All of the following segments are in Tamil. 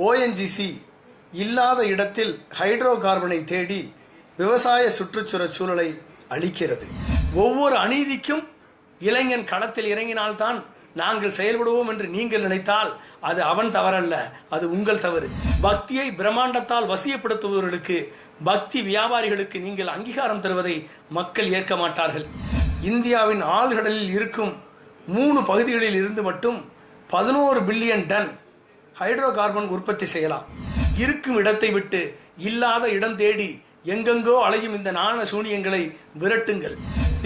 ஓஎன்ஜிசி இல்லாத இடத்தில் ஹைட்ரோ கார்பனை தேடி விவசாய சுற்றுச்சூழல் சூழலை அளிக்கிறது. ஒவ்வொரு அநீதிக்கும் இளைஞன் களத்தில் இறங்கினால்தான் நாங்கள் செயல்படுவோம் என்று நீங்கள் நினைத்தால் அது அவன் தவறல்ல, அது உங்கள் தவறு. பக்தியை பிரம்மாண்டத்தால் வசியப்படுத்துபவர்களுக்கு, பக்தி வியாபாரிகளுக்கு நீங்கள் அங்கீகாரம் தருவதை மக்கள் ஏற்க மாட்டார்கள். இந்தியாவின் ஆழ்கடலில் இருக்கும் 3 பகுதிகளில் இருந்து மட்டும் 11 பில்லியன் டன் ஹைட்ரோ கார்பன் உற்பத்தி செய்யலாம். இருக்கும் இடத்தை விட்டு இல்லாத இடம் தேடி எங்கெங்கோ அலையும் இந்த நாண சூனியங்களை விரட்டுங்கள்.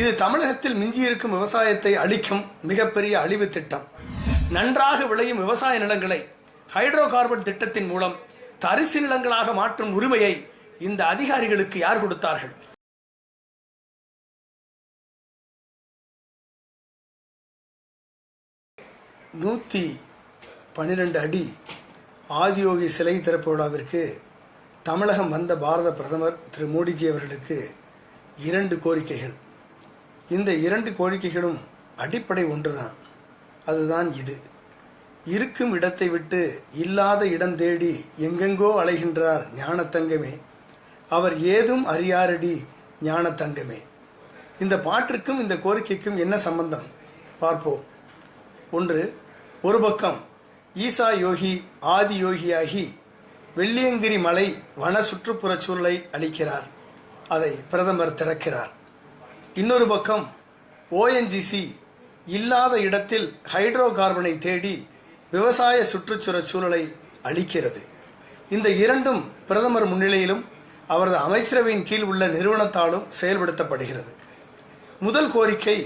இது தமிழகத்தில் மிஞ்சியிருக்கும் விவசாயத்தை அழிக்கும் மிகப்பெரிய அழிவு திட்டம். நன்றாக விளையும் விவசாய நிலங்களை ஹைட்ரோ கார்பன் திட்டத்தின் மூலம் தரிசு நிலங்களாக மாற்றும் உரிமையை இந்த அதிகாரிகளுக்கு யார் கொடுத்தார்கள்? நூற்றி 12 அடி ஆதியோகி சிலை திறப்பு விழாவிற்கு தமிழகம் வந்த பாரத பிரதமர் திரு மோடிஜி அவர்களுக்கு 2 கோரிக்கைகள். இந்த 2 கோரிக்கைகளும் அடிப்படை ஒன்றுதான். அதுதான் இது: இருக்கும் இடத்தை விட்டு இல்லாத இடம் தேடி எங்கெங்கோ அலைகின்றார் ஞானத்தங்கமே, அவர் ஏதும் அறியாரடி ஞானத்தங்கமே. இந்த பாட்டிற்கும் இந்த கோரிக்கைக்கும் என்ன சம்பந்தம் பார்ப்போம். ஒரு பக்கம் ஈசா யோகி ஆதி யோகியாகி வெள்ளியங்கிரி மலை வன சுற்றுப்புற சூழலை அளிக்கிறார், அதை பிரதமர் திறக்கிறார். இன்னொரு பக்கம் ஓஎன்ஜிசி இல்லாத இடத்தில் ஹைட்ரோ கார்பனை தேடி விவசாய சுற்றுச்சூழல் சூழலை அளிக்கிறது. இந்த 2ம் பிரதமர் முன்னிலையிலும் அவரது அமைச்சரவையின் கீழ் உள்ள நிறுவனத்தாலும் செயல்படுத்தப்படுகிறது. முதல் கோரிக்கை,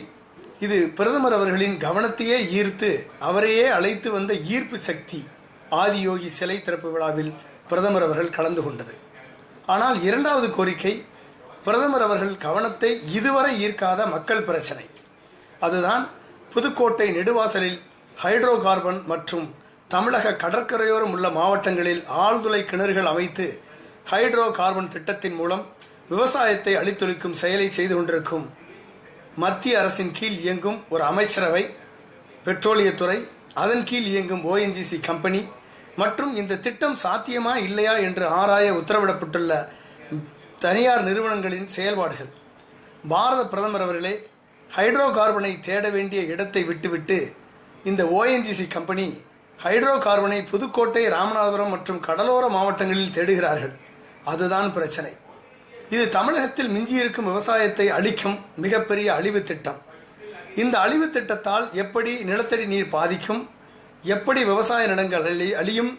இது பிரதமர் அவர்களின் கவனத்தையே ஈர்த்து அவரையே அழைத்து வந்த ஈர்ப்பு சக்தி. ஆதியோகி சிலை திறப்பு விழாவில் பிரதமர் அவர்கள் கலந்து கொண்டது. ஆனால் 2வது கோரிக்கை, பிரதமர் அவர்கள் கவனத்தை இதுவரை ஈர்க்காத மக்கள் பிரச்சனை. அதுதான் புதுக்கோட்டை நெடுவாசலில் ஹைட்ரோ கார்பன் மற்றும் தமிழக கடற்கரையோரம் உள்ள மாவட்டங்களில் ஆழ்துளை கிணறுகள் அமைத்து ஹைட்ரோ கார்பன் திட்டத்தின் மூலம் விவசாயத்தை அழித்தொழிக்கும் செயலை செய்து கொண்டிருக்கும் மத்திய அரசின் கீழ் இயங்கும் ஒரு அமைச்சரவை, பெட்ரோலியத்துறை, அதன் கீழ் இயங்கும் ஓஎன்ஜிசி கம்பெனி மற்றும் இந்த திட்டம் சாத்தியமா இல்லையா என்று ஆராய உத்தரவிடப்பட்டுள்ள தனியார் நிறுவனங்களின் செயல்பாடுகள். பாரத பிரதமர் அவர்களே ஹைட்ரோ கார்பனை தேட வேண்டிய இடத்தை விட்டுவிட்டு இந்த ஓஎன்ஜிசி கம்பெனி ஹைட்ரோ கார்பனை புதுக்கோட்டை, ராமநாதபுரம் மற்றும் கடலோர மாவட்டங்களில் தேடுகிறார்கள். அதுதான் பிரச்சனை. இது தமிழகத்தில் மிஞ்சியிருக்கும் விவசாயத்தை அழிக்கும் மிகப்பெரிய அழிவு திட்டம். இந்த அழிவு திட்டத்தால் எப்படி நிலத்தடி நீர் பாதிக்கும், எப்படி விவசாய நிலங்கள் அழியும்,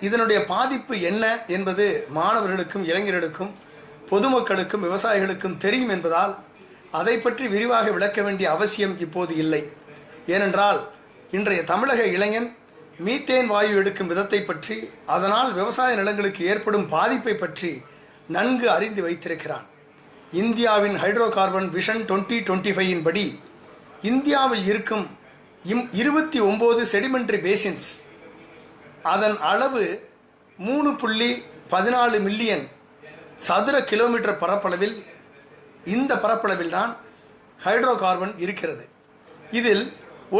இதனுடைய பாதிப்பு என்ன என்பது மாணவர்களுக்கும் இளைஞர்களுக்கும் பொதுமக்களுக்கும் விவசாயிகளுக்கும் தெரியும் என்பதால் அதை பற்றி விரிவாக விளக்க வேண்டிய அவசியம் இப்போது இல்லை. ஏனென்றால் இன்றைய தமிழக இளைஞன் மீத்தேன் வாயு எடுக்கும் விதத்தை பற்றி, அதனால் விவசாய நிலங்களுக்கு ஏற்படும் பாதிப்பை பற்றி நன்கு அறிந்து வைத்திருக்கிறான். இந்தியாவின் ஹைட்ரோ கார்பன் விஷன் 2025 படி இந்தியாவில் இருக்கும் 29 செடிமெண்டரி பேசின்ஸ், அதன் அளவு 3.14 மில்லியன் சதுர கிலோமீட்டர் பரப்பளவில், இந்த பரப்பளவில் தான் ஹைட்ரோ கார்பன் இருக்கிறது. இதில்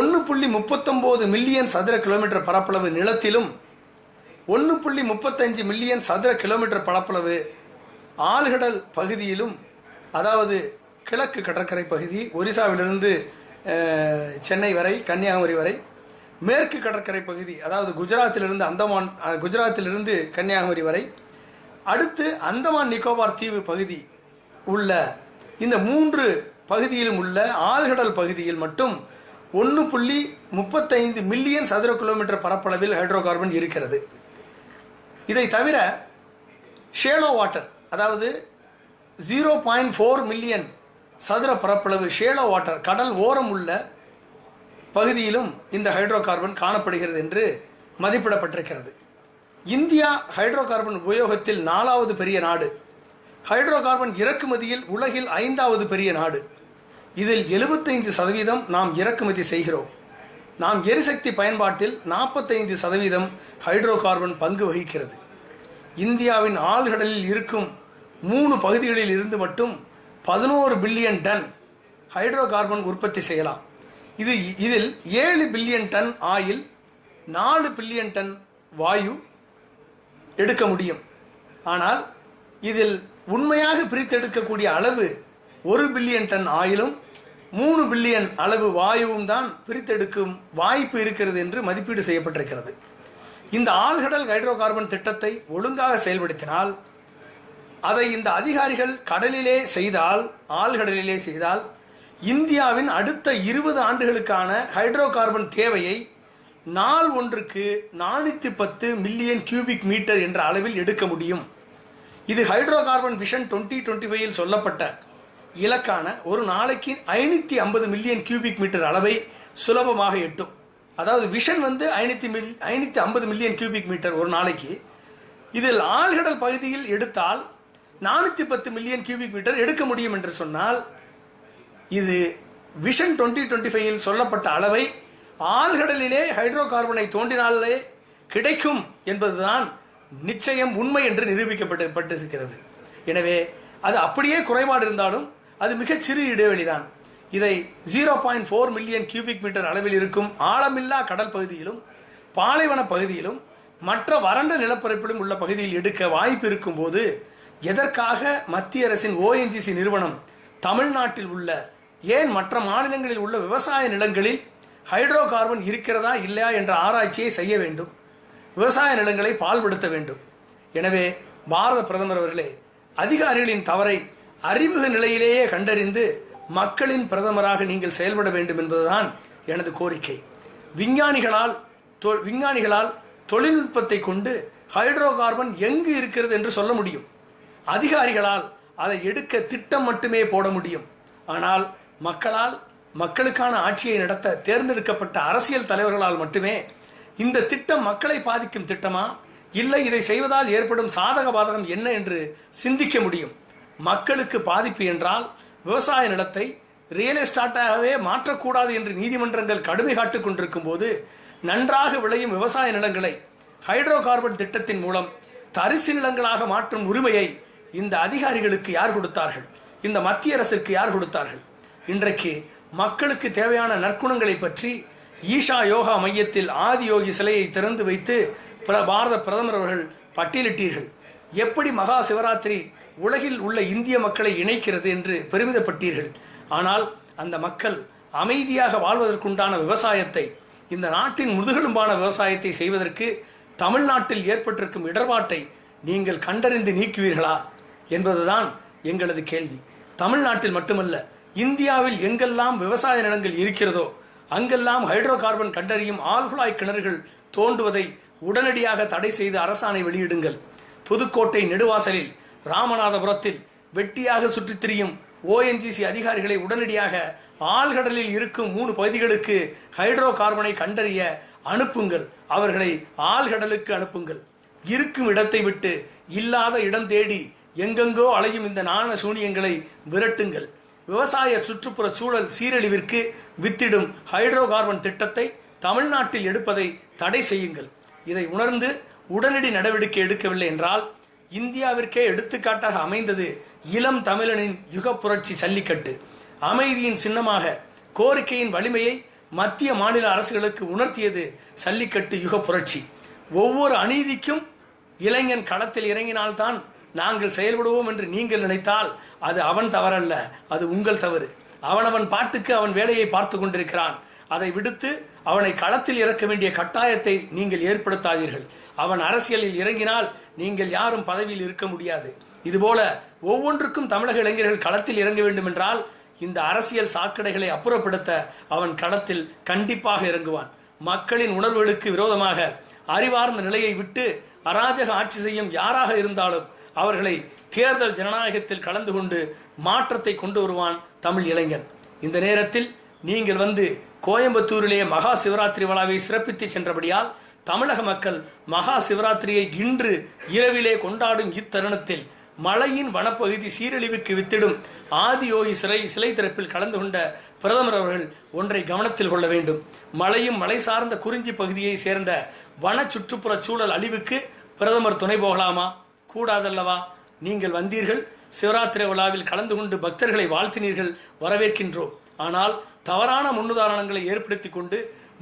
1.39 மில்லியன் சதுர கிலோமீட்டர் பரப்பளவு நிலத்திலும் 1.35 மில்லியன் சதுர கிலோமீட்டர் பரப்பளவு ஆழ்கடல் பகுதியிலும், அதாவது கிழக்கு கடற்கரை பகுதி ஒரிசாவிலிருந்து சென்னை வரை, கன்னியாகுமரி வரை, மேற்கு கடற்கரை பகுதி அதாவது குஜராத்திலிருந்து கன்னியாகுமரி வரை, அடுத்து அந்தமான் நிக்கோபார் தீவு பகுதி உள்ள இந்த 3 பகுதியிலும் உள்ள ஆழ்கடல் பகுதியில் மட்டும் 1.35 மில்லியன் சதுர கிலோமீட்டர் பரப்பளவில் ஹைட்ரோ கார்பன் இருக்கிறது. இதை தவிர ஷேலோ வாட்டர், அதாவது 0.4 மில்லியன் சதுர பரப்பளவு ஷேலோ வாட்டர், கடல் ஓரம் உள்ள பகுதியிலும் இந்த ஹைட்ரோ கார்பன் காணப்படுகிறது என்று மதிப்பிடப்பட்டிருக்கிறது. இந்தியா ஹைட்ரோ கார்பன் உபயோகத்தில் 4வது பெரிய நாடு. ஹைட்ரோ கார்பன் இறக்குமதியில் உலகில் 5வது பெரிய நாடு. இதில் 75% நாம் இறக்குமதி செய்கிறோம். நாம் எரிசக்தி பயன்பாட்டில் 45% ஹைட்ரோ கார்பன் பங்கு வகிக்கிறது. இந்தியாவின் ஆழ்கடலில் இருக்கும் 3 பகுதிகளில் இருந்து மட்டும் 11 பில்லியன் டன் ஹைட்ரோ கார்பன் உற்பத்தி செய்யலாம். இதில் 7 billion ton oil, 4 billion ton வாயு எடுக்க முடியும். ஆனால் இதில் உண்மையாக பிரித்தெடுக்கக்கூடிய அளவு 1 பில்லியன் டன் ஆயிலும் 3 பில்லியன் அளவு வாயுவும் தான் பிரித்தெடுக்கும் வாய்ப்பு இருக்கிறது என்று மதிப்பீடு செய்யப்பட்டிருக்கிறது. இந்த ஆழ்கடல் ஹைட்ரோ கார்பன் திட்டத்தை ஒழுங்காக செயல்படுத்தினால், அதை இந்த அதிகாரிகள் கடலிலே செய்தால், ஆழ்கடலிலே செய்தால், இந்தியாவின் அடுத்த 20 ஆண்டுகளுக்கான ஹைட்ரோ கார்பன் தேவையை நாள் ஒன்றுக்கு 410 மில்லியன் கியூபிக் மீட்டர் என்ற அளவில் எடுக்க முடியும். இது ஹைட்ரோ கார்பன் விஷன் 2025 சொல்லப்பட்ட இலக்கான ஒரு நாளைக்கு 550 மில்லியன் கியூபிக் மீட்டர் அளவை சுலபமாக எட்டும். அதாவது விஷன் 550 மில்லியன் கியூபிக் மீட்டர் ஒரு நாளைக்கு. இதில் ஆழ்கடல் பகுதியில் எடுத்தால் 410 மில்லியன் கியூபிக் மீட்டர் எடுக்க முடியும் என்று சொன்னால், இது விஷன் 2025 சொல்லப்பட்ட அளவை ஆழ்கடலிலே ஹைட்ரோ கார்பனை தோண்டினாலே கிடைக்கும் என்பதுதான் நிச்சயம் உண்மை என்று நிரூபிக்கப்பட்டிருக்கிறது. எனவே அது அப்படியே குறைபாடு இருந்தாலும் அது மிகச் சிறு இடைவெளிதான். இதை 0.4 மில்லியன் கியூபிக் மீட்டர் அளவில் இருக்கும் ஆழமில்லா கடல் பகுதியிலும் பாலைவன பகுதியிலும் மற்ற வறண்ட நிலப்பரப்பிலும் உள்ள பகுதியில் எடுக்க வாய்ப்பு இருக்கும் போது, எதற்காக மத்திய அரசின் ONGC நிறுவனம் தமிழ்நாட்டில் உள்ள, ஏன் மற்ற மாநிலங்களில் உள்ள விவசாய நிலங்களில் ஹைட்ரோ கார்பன் இருக்கிறதா இல்லையா என்ற ஆராய்ச்சியை செய்ய வேண்டும், விவசாய நிலங்களை பால்படுத்த வேண்டும். எனவே பாரத பிரதமர் அவர்களே, அதிகாரிகளின் தவறை அறிமுக நிலையிலேயே கண்டறிந்து மக்களின் பிரதமராக நீங்கள் செயல்பட வேண்டும் என்பதுதான் எனது கோரிக்கை. விஞ்ஞானிகளால் தொழில்நுட்பத்தை கொண்டு ஹைட்ரோ கார்பன் எங்கு இருக்கிறது என்று சொல்ல முடியும். அதிகாரிகளால் அதை எடுக்க திட்டம் மட்டுமே போட முடியும். ஆனால் மக்களுக்கான ஆட்சியை நடத்த தேர்ந்தெடுக்கப்பட்ட அரசியல் தலைவர்களால் மட்டுமே இந்த திட்டம் மக்களை பாதிக்கும் திட்டமா, இல்லை இதை செய்வதால் ஏற்படும் சாதக பாதகம் என்ன என்று சிந்திக்க முடியும். மக்களுக்கு பாதிப்பு என்றால் விவசாய நிலத்தை ரியல் எஸ்டேட்டாகவே மாற்றக்கூடாது என்று நீதிமன்றங்கள் கடுமை காட்டிக் கொண்டிருக்கும் போது, நன்றாக விளையும் விவசாய நிலங்களை ஹைட்ரோ கார்பன் திட்டத்தின் மூலம் தரிசு நிலங்களாக மாற்றும் உரிமையை இந்த அதிகாரிகளுக்கு யார் கொடுத்தார்கள்? இந்த மத்திய அரசிற்கு யார் கொடுத்தார்கள்? இன்றைக்கு மக்களுக்கு தேவையான நற்குணங்களை பற்றி ஈஷா யோகா மையத்தில் ஆதியோகி சிலையை திறந்து வைத்து பாரத பிரதமர் அவர்கள் பட்டியலிட்டீர்கள். எப்படி மகா சிவராத்திரி உலகில் உள்ள இந்திய மக்களை இணைக்கிறது என்று பெருமிதப்பட்டீர்கள். ஆனால் அந்த மக்கள் அமைதியாக வாழ்வதற்குண்டான விவசாயத்தை, இந்த நாட்டின் முதுகெலும்பான விவசாயத்தை செய்வதற்கு தமிழ்நாட்டில் ஏற்பட்டிருக்கும் இடர்பாட்டை நீங்கள் கண்டறிந்து நீக்குவீர்களா என்பதுதான் எங்களது கேள்வி. தமிழ்நாட்டில் மட்டுமல்ல, இந்தியாவில் எங்கெல்லாம் விவசாய நிலங்கள் இருக்கிறதோ அங்கெல்லாம் ஹைட்ரோ கார்பன் கண்டறியும் ஆழ்குழாய் கிணறுகள் தோண்டுவதை உடனடியாக தடை செய்து அரசாணை வெளியிடுங்கள். புதுக்கோட்டை நெடுவாசலில், ராமநாதபுரத்தில் வெட்டியாக சுற்றித் திரியும் ONGC அதிகாரிகளை உடனடியாக ஆழ்கடலில் இருக்கும் 3 பகுதிகளுக்கு ஹைட்ரோ கார்பனை கண்டறிய அனுப்புங்கள். அவர்களை ஆழ்கடலுக்கு அனுப்புங்கள். இருக்கும் இடத்தை விட்டு இல்லாத இடம் தேடி எங்கெங்கோ அலையும் இந்த நாண சூனியங்களை விரட்டுங்கள். விவசாய சுற்றுப்புற சூழல் சீரழிவிற்கு வித்திடும் ஹைட்ரோ கார்பன் திட்டத்தை தமிழ்நாட்டில் எடுப்பதை தடை செய்யுங்கள். இதை உணர்ந்து உடனடி நடவடிக்கை எடுக்கவில்லை என்றால் இந்தியாவிற்கே எடுத்துக்காட்டாக அமைந்தது இளம் தமிழனின் யுக புரட்சி ஜல்லிக்கட்டு. அமைதியின் சின்னமாக கோரிக்கையின் வலிமையை மத்திய மாநில அரசுகளுக்கு உணர்த்தியது ஜல்லிக்கட்டு யுக புரட்சி. ஒவ்வொரு அநீதிக்கும் இளைஞன் களத்தில் இறங்கினால்தான் நாங்கள் செயல்படுவோம் என்று நீங்கள் நினைத்தால் அது அவன் தவறல்ல, அது உங்கள் தவறு. அவனவன் பாட்டுக்கு அவன் வேலையை பார்த்து கொண்டிருக்கிறான். அதை விடுத்து அவனை களத்தில் இறக்க வேண்டிய கட்டாயத்தை நீங்கள் ஏற்படுத்தாதீர்கள். அவன் அரசியலில் இறங்கினால் நீங்கள் யாரும் பதவியில் இருக்க முடியாது. இதுபோல ஒவ்வொன்றுக்கும் தமிழக இளைஞர்கள் களத்தில் இறங்க வேண்டும் என்றால் இந்த அரசியல் சாக்கடைகளை அப்புறப்படுத்த அவன் களத்தில் கண்டிப்பாக இறங்குவான். மக்களின் உணர்வுகளுக்கு விரோதமாக அறிவார்ந்த நிலையை விட்டு அராஜக ஆட்சி செய்யும் யாராக இருந்தாலும் அவர்களை தேர்தல் ஜனநாயகத்தில் கலந்து கொண்டு மாற்றத்தை கொண்டு வருவான் தமிழ் இளைஞன். இந்த நேரத்தில் நீங்கள் வந்து கோயம்புத்தூரிலே மகா சிவராத்திரி விழாவை சிறப்பித்து சென்றபடியால் தமிழக மக்கள் மகா சிவராத்திரியை இன்று இரவிலே கொண்டாடும் இத்தருணத்தில் மலையின் வனப்பகுதி சீரழிவுக்கு வித்திடும் ஆதியோகி சிலை திறப்பில் கலந்து கொண்ட பிரதமர் அவர்கள் ஒன்றை கவனத்தில் கொள்ள வேண்டும். மலையும் மலை சார்ந்த குறிஞ்சி பகுதியை சேர்ந்த வன சுற்றுப்புற சூழல் அழிவுக்கு பிரதமர் துணை போகலாமா? கூடாதல்லவா? நீங்கள் வந்தீர்கள், சிவராத்திரி விழாவில் கலந்து கொண்டு பக்தர்களை வாழ்த்தினீர்கள், வரவேற்கின்றோம். ஆனால் தவறான முன்னுதாரணங்களை ஏற்படுத்தி கொண்டு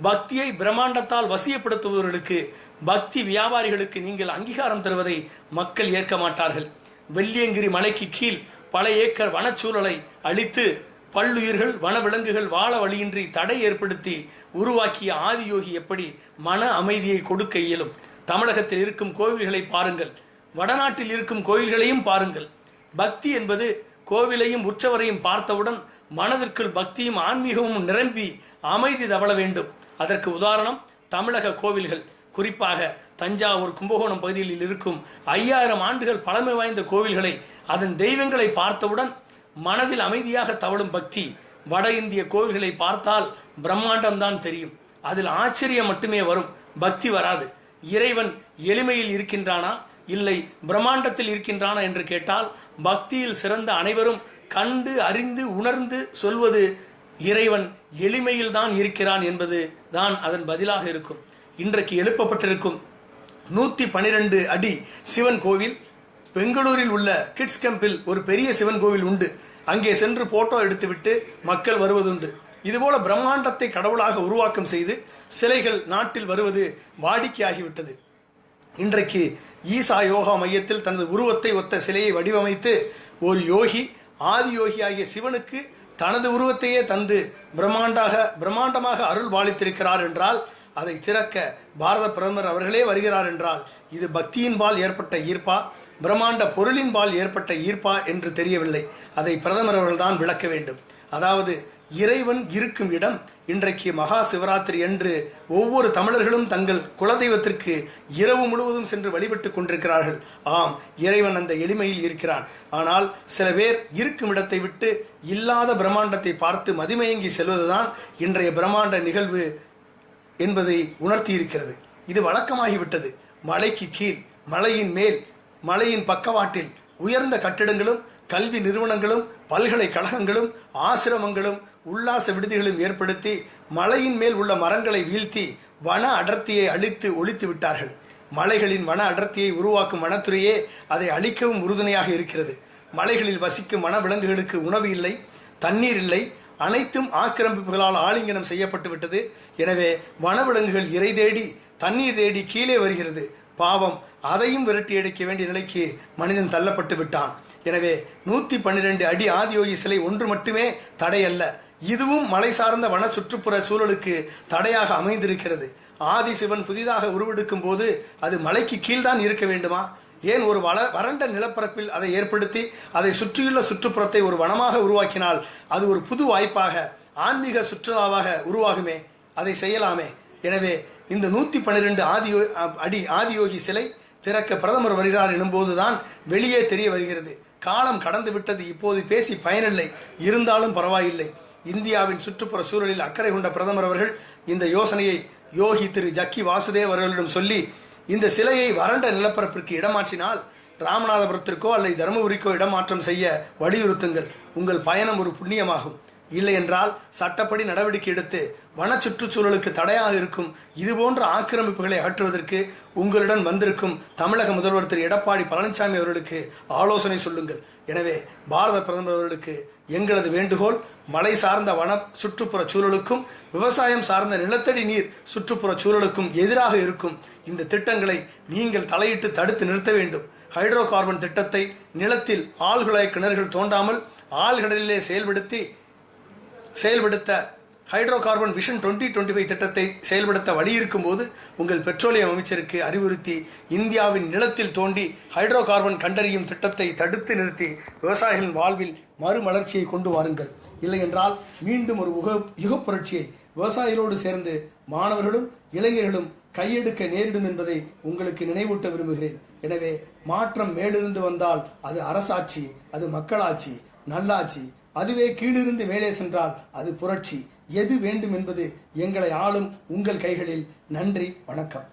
பக்தியை பிரம்மாண்டத்தால் வசியப்படுத்துபவர்களுக்கு, பக்தி வியாபாரிகளுக்கு நீங்கள் அங்கீகாரம் தருவதை மக்கள் ஏற்க மாட்டார்கள். வெள்ளியங்கிரி மலைக்கு கீழ் பல ஏக்கர் வனச்சூழலை அழித்து பல்லுயிர்கள் வனவிலங்குகள் வாழ வழியின்றி தடை ஏற்படுத்தி உருவாக்கிய ஆதியோகி எப்படி மன அமைதியை கொடுக்க இயலும்? தமிழகத்தில் இருக்கும் கோவில்களை பாருங்கள், வடநாட்டில் இருக்கும் கோயில்களையும் பாருங்கள். பக்தி என்பது கோவிலையும் உற்சவரையும் பார்த்தவுடன் மனதிற்குள் பக்தியும் ஆன்மீகமும் நிரம்பி அமைதி தவழ வேண்டும். அதற்கு உதாரணம் தமிழக கோவில்கள். குறிப்பாக தஞ்சாவூர், கும்பகோணம் பகுதிகளில் இருக்கும் 5000 ஆண்டுகள் பழமை வாய்ந்த கோவில்களை, அதன் தெய்வங்களை பார்த்தவுடன் மனதில் அமைதியாக தவழும் பக்தி. வட இந்திய கோவில்களை பார்த்தால் பிரம்மாண்டம்தான் தெரியும், அதில் ஆச்சரியம் மட்டுமே வரும், பக்தி வராது. இறைவன் எளிமையில் இருக்கின்றானா இல்லை பிரம்மாண்டத்தில் இருக்கின்றானா என்று கேட்டால், பக்தியில் சிறந்த அனைவரும் கண்டு அறிந்து உணர்ந்து சொல்வது இறைவன் எளிமையில் தான் இருக்கிறான் என்பது தான் அதன் பதிலாக இருக்கும். இன்றைக்கு எழுப்பப்பட்டிருக்கும் 112 அடி சிவன் கோவில், பெங்களூரில் உள்ள கிட்ஸ் கேம்பில் ஒரு பெரிய சிவன் கோவில் உண்டு. அங்கே சென்று போட்டோ எடுத்துவிட்டு மக்கள் வருவதுண்டு. இதுபோல பிரம்மாண்டத்தை கடவுளாக உருவாக்கம் செய்து சிலைகள் நாட்டில் வருவது வாடிக்கையாகிவிட்டது. இன்றைக்கு ஈசா யோகா மையத்தில் தனது உருவத்தை ஒத்த சிலையை வடிவமைத்து ஒரு யோகி, ஆதி யோகி ஆகிய சிவனுக்கு தனது உருவத்தையே தந்து பிரம்மாண்டமாக அருள் பாலித்திருக்கிறார் என்றால், அதை திறக்க பாரத பிரதமர் அவர்களே வருகிறார் என்றால், இது பக்தியின்பால் ஏற்பட்ட ஈர்ப்பா, பிரம்மாண்ட பொருளின்பால் ஏற்பட்ட ஈர்ப்பா என்று தெரியவில்லை. அதை பிரதமர் அவர்கள் தான் விளக்க வேண்டும். அதாவது இறைவன் இருக்கும் இடம். இன்றைக்கு மகா சிவராத்திரி என்று ஒவ்வொரு தமிழர்களும் தங்கள் குலதெய்வத்திற்கு இரவு முழுவதும் சென்று வழிபட்டு கொண்டிருக்கிறார்கள். ஆம், இறைவன் அந்த எளிமையில் இருக்கிறான். ஆனால் சில பேர் இருக்கும் இடத்தை விட்டு இல்லாத பிரம்மாண்டத்தை பார்த்து மதிமயங்கி செல்வதுதான் இன்றைய பிரம்மாண்ட நிகழ்வு என்பதை உணர்த்தி இருக்கிறது. இது வழக்கமாகிவிட்டது. மலைக்கு கீழ், மலையின் மேல், மலையின் பக்கவாட்டில் உயர்ந்த கட்டிடங்களும் கல்வி நிறுவனங்களும் பல்கலைக்கழகங்களும் ஆசிரமங்களும் உல்லாச விடுதிகளும் ஏற்படுத்தி மலையின் மேல் உள்ள மரங்களை வீழ்த்தி வன அடர்த்தியை அழித்து ஒழித்து விட்டார்கள். மலைகளின் வன அடர்த்தியை உருவாக்கும் வனத்துறையே அதை அழிக்கவும் உறுதுணையாக இருக்கிறது. மலைகளில் வசிக்கும் வனவிலங்குகளுக்கு உணவு இல்லை, தண்ணீர் இல்லை, அனைத்தும் ஆக்கிரமிப்புகளால் ஆலிங்கனம் செய்யப்பட்டு விட்டது. எனவே வனவிலங்குகள் இறை தேடி தண்ணீர் தேடி கீழே வருகிறது. பாவம், அதையும் விரட்டி அடிக்க வேண்டிய நிலைக்கு மனிதன் தள்ளப்பட்டு விட்டான். எனவே 112 அடி ஆதியோகி சிலை ஒன்று மட்டுமே தடையல்ல, இதுவும் மலை சார்ந்த வன சுற்றுப்புற சூழலுக்கு தடையாக அமைந்திருக்கிறது. ஆதி சிவன் புதிதாக உருவெடுக்கும் போது அது மலைக்கு கீழ்தான் இருக்க வேண்டுமா? ஏன் ஒரு வறண்ட நிலப்பரப்பில் அதை ஏற்படுத்தி அதை சுற்றியுள்ள சுற்றுப்புறத்தை ஒரு வனமாக உருவாக்கினால் அது ஒரு புது வாய்ப்பாக, ஆன்மீக சுற்றுலாவாக உருவாகுமே, அதை செய்யலாமே. எனவே இந்த 112 அடி ஆதியோகி சிலை திறக்க பிரதமர் வருகிறார் எனும்போதுதான் வெளியே தெரிய வருகிறது. காலம் கடந்து விட்டது, இப்போது பேசி பயனில்லை, இருந்தாலும் பரவாயில்லை. இந்தியாவின் சுற்றுப்புற சூழலில் அக்கறை கொண்ட பிரதமர் அவர்கள் இந்த யோசனையை யோகி திரு ஜக்கி வாசுதேவ் அவர்களிடம் சொல்லி இந்த சிலையை வறண்ட நிலப்பரப்பிற்கு இடமாற்றினால் ராமநாதபுரத்திற்கோ அல்லது தருமபுரிக்கோ இடமாற்றம் செய்ய வலியுறுத்துங்கள். உங்கள் பயணம் ஒரு புண்ணியமாகும். இல்லை என்றால் சட்டப்படி நடவடிக்கை எடுத்து வன சுற்றுச்சூழலுக்கு தடையாக இருக்கும் இதுபோன்ற ஆக்கிரமிப்புகளை அகற்றுவதற்கு உங்களுடன் வந்திருக்கும் தமிழக முதல்வர் திரு எடப்பாடி பழனிசாமி அவர்களுக்கு ஆலோசனை சொல்லுங்கள். எனவே பாரத பிரதமர் அவர்களுக்கு எங்களது வேண்டுகோள், மலை சார்ந்த வன சுற்றுப்புற சூழலுக்கும் விவசாயம் சார்ந்த நிலத்தடி நீர் சுற்றுப்புற சூழலுக்கும் எதிராக இருக்கும் இந்த திட்டங்களை நீங்கள் தலையிட்டு தடுத்து நிறுத்த வேண்டும். ஹைட்ரோ கார்பன் திட்டத்தை நிலத்தில் ஆழ்குழாய் கிணறுகள் தோண்டாமல் ஆழ்கடலிலே செயல்படுத்த ஹைட்ரோ கார்பன் விஷன் 2025 திட்டத்தை செயல்படுத்த வழி இருக்கும் போது உங்கள் பெட்ரோலியம் அமைச்சருக்கு அறிவுறுத்தி இந்தியாவின் நிலத்தில் தோண்டி ஹைட்ரோ கார்பன் கண்டறியும் திட்டத்தை தடுத்து நிறுத்தி விவசாயிகளின் வாழ்வில் மறுமலர்ச்சியை கொண்டு வாருங்கள். இல்லை என்றால் மீண்டும் ஒரு யுக புரட்சியை விவசாயிகளோடு சேர்ந்து மாணவர்களும் இளைஞர்களும் கையெடுக்க நேரிடும் என்பதை உங்களுக்கு நினைவூட்ட விரும்புகிறேன். எனவே மாற்றம் மேலிருந்து வந்தால் அது அரசாட்சி, அது மக்களாட்சி, நல்லாட்சி. அதுவே கீழிருந்து மேலே சென்றால் அது புரட்சி. எது வேண்டும் என்பது எங்களை ஆளும் உங்கள் கைகளில். நன்றி, வணக்கம்.